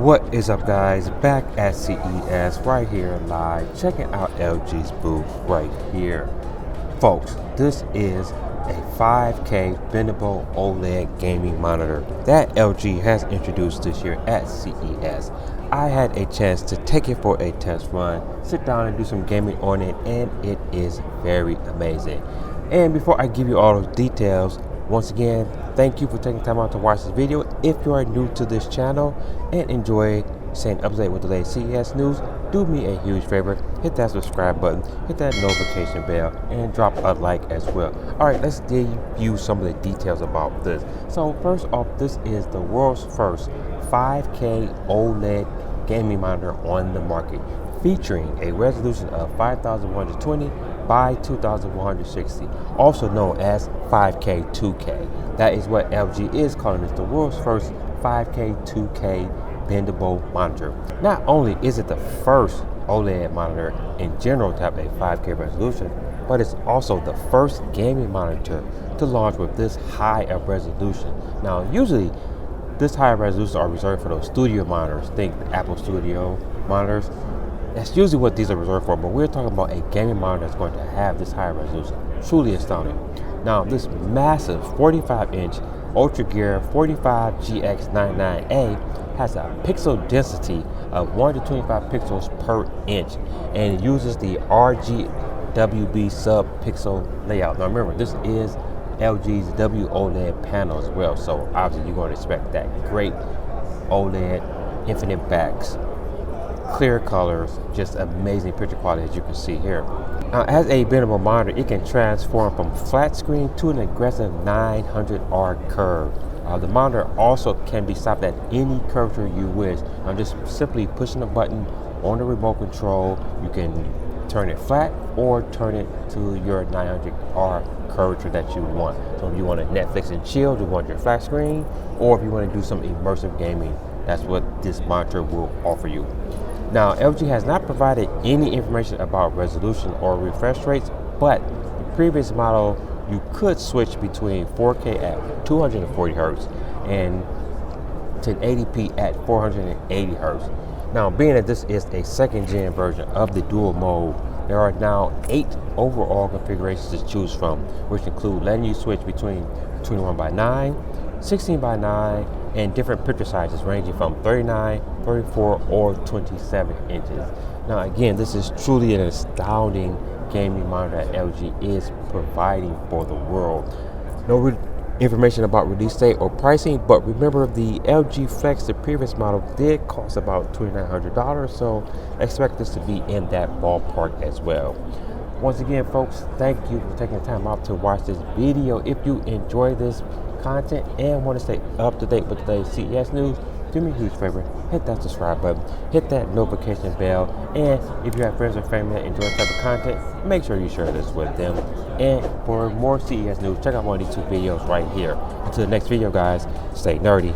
What is up, guys? Back at CES right here live, checking out LG's booth right here. Folks, this is a 5K bendable OLED gaming monitor that LG has introduced this year at CES. I had a chance to take it for a test run, sit down and do some gaming on it, and it is very amazing. And before I give you all those details, once again, thank you for taking time out to watch this video. If you are new to this channel and enjoy staying up to date with the latest CES news, do me a huge favor, hit that subscribe button, hit that notification bell, and drop a like as well. Alright, let's give you some of the details about this. So first off, this is the world's first 5K OLED gaming monitor on the market, featuring a resolution of 5120 by 2160, also known as 5K 2K. That is what LG is calling it, the world's first 5K 2K bendable monitor. Not only is it the first OLED monitor in general to have a 5K resolution, but it's also the first gaming monitor to launch with this high of resolution. Now, usually this high resolution are reserved for those studio monitors. Think the Apple Studio monitors. That's usually what these are reserved for, but we're talking about a gaming monitor that's going to have this high resolution. Truly astounding. Now, this massive 45-inch Ultragear 45GX99A has a pixel density of 1 to 25 pixels per inch, and it uses the RGB sub-pixel layout. Now remember, this is LG's WOLED panel as well, so obviously you're going to expect that great OLED infinite backs, clear colors, just amazing picture quality as you can see here. Now, as a bendable monitor, it can transform from flat screen to an aggressive 900R curve. The monitor also can be stopped at any curvature you wish. Now, just simply pushing a button on the remote control, you can turn it flat or turn it to your 900R curvature that you want. So if you want to Netflix and chill, you want your flat screen, or if you want to do some immersive gaming, that's what this monitor will offer you. Now, LG has not provided any information about resolution or refresh rates, but the previous model, you could switch between 4K at 240 Hz and 1080p at 480 Hz. Now, being that this is a second gen version of the dual mode, there are now 8 overall configurations to choose from, which include letting you switch between 21:9, 16:9, and different picture sizes ranging from 39, 34, or 27 inches. Now again, this is truly an astounding gaming monitor that LG is providing for the world. No information about release date or pricing, but remember the LG Flex, the previous model, did cost about $2,900, so expect this to be in that ballpark as well. Once again, folks, thank you for taking the time out to watch this video. If you enjoy this content and want to stay up to date with today's CES news, do me a huge favor, hit that subscribe button, hit that notification bell, and if you have friends or family that enjoy this type of content, make sure you share this with them. And for more CES news, check out one of these 2 videos right here. Until the next video, guys, stay nerdy.